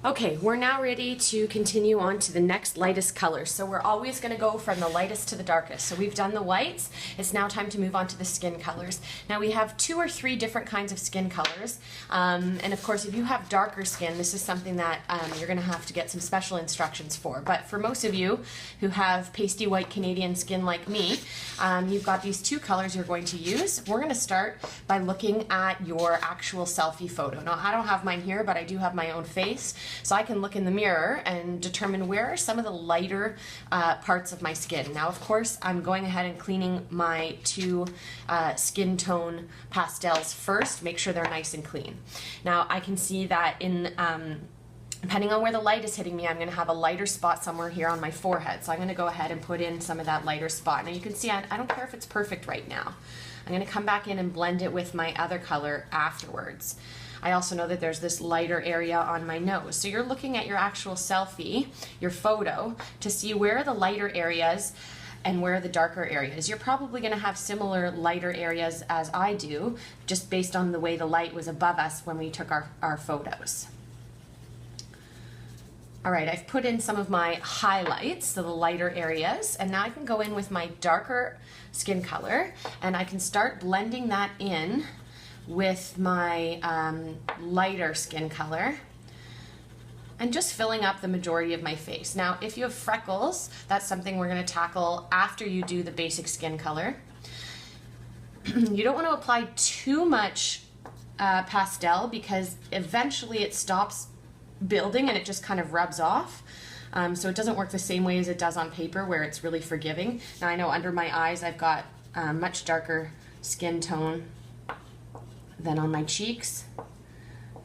Okay, we're now ready to continue on to the next lightest color. So we're always going to go from the lightest to the darkest. So we've done the whites. It's now time to move on to the skin colors. Now we have 2 or 3 different kinds of skin colors. And of course, if you have darker skin, this is something that you're going to have to get some special instructions for. But for most of you who have pasty white Canadian skin like me, you've got these 2 colors you're going to use. We're going to start by looking at your actual selfie photo. Now, I don't have mine here, but I do have my own face. So I can look in the mirror and determine where are some of the lighter parts of my skin. Now, of course, I'm going ahead and cleaning my 2 skin tone pastels first, make sure they're nice and clean. Now, I can see that depending on where the light is hitting me, I'm going to have a lighter spot somewhere here on my forehead. So I'm going to go ahead and put in some of that lighter spot. Now you can see I don't care if it's perfect right now. I'm going to come back in and blend it with my other color afterwards. I also know that there's this lighter area on my nose. So you're looking at your actual selfie, your photo, to see where are the lighter areas and where are the darker areas. You're probably going to have similar lighter areas as I do, just based on the way the light was above us when we took our photos. All right, I've put in some of my highlights, so the lighter areas, and now I can go in with my darker skin color and I can start blending that in with my lighter skin color and just filling up the majority of my face. Now, if you have freckles, that's something we're going to tackle after you do the basic skin color. You don't want to apply too much pastel because eventually it stops building and it just kind of rubs off. So it doesn't work the same way as it does on paper where it's really forgiving. Now I know under my eyes I've got much darker skin tone than on my cheeks,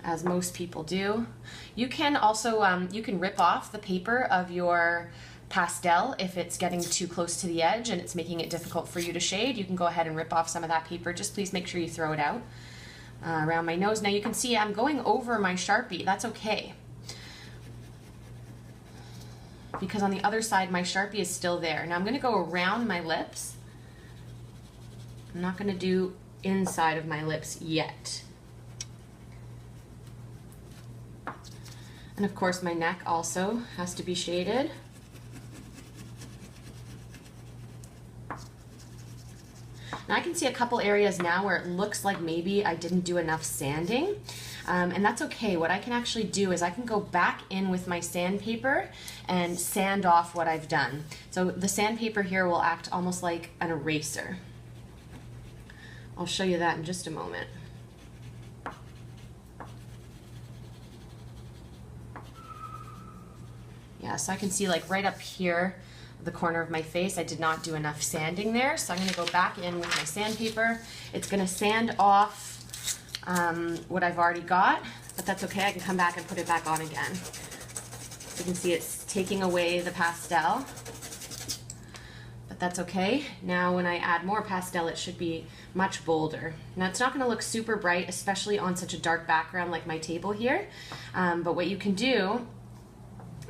as most people do. You can also, you can rip off the paper of your pastel if it's getting too close to the edge and it's making it difficult for you to shade. You can go ahead and rip off some of that paper. Just please make sure you throw it out around my nose. Now you can see I'm going over my Sharpie. That's okay, because on the other side my Sharpie is still there. Now I'm going to go around my lips. I'm not going to do inside of my lips yet. And of course my neck also has to be shaded. Now I can see a couple areas now where it looks like maybe I didn't do enough sanding, and that's okay. What I can actually do is I can go back in with my sandpaper and sand off what I've done. So the sandpaper here will act almost like an eraser. I'll show you that in just a moment. Yeah, so I can see like right up here, the corner of my face, I did not do enough sanding there. So I'm going to go back in with my sandpaper. It's going to sand off what I've already got, but that's okay. I can come back and put it back on again. You can see it's taking away the pastel, but that's okay. Now when I add more pastel, it should be much bolder. Now it's not going to look super bright, especially on such a dark background like my table here, but what you can do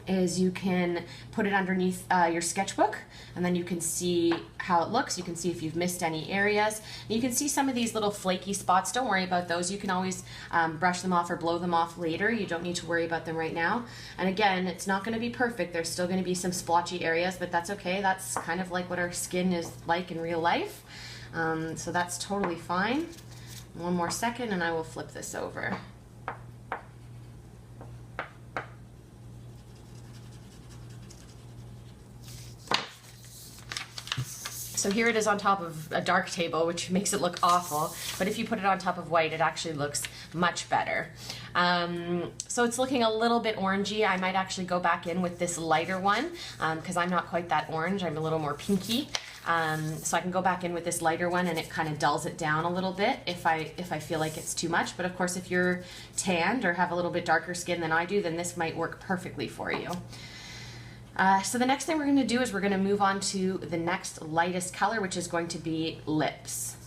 is you can put it underneath your sketchbook, and then you can see how it looks. You can see if you've missed any areas. And you can see some of these little flaky spots. Don't worry about those. You can always brush them off or blow them off later. You don't need to worry about them right now. And again, it's not going to be perfect. There's still going to be some splotchy areas, but that's okay. That's kind of like what our skin is like in real life. So that's totally fine. One more second and I will flip this over. So here it is on top of a dark table, which makes it look awful, but if you put it on top of white, it actually looks much better. So it's looking a little bit orangey. I might actually go back in with this lighter one, because I'm not quite that orange. I'm a little more pinky. So I can go back in with this lighter one and it kind of dulls it down a little bit if I feel like it's too much. But of course, if you're tanned or have a little bit darker skin than I do, then this might work perfectly for you. So the next thing we're going to do is we're going to move on to the next lightest color, which is going to be lips.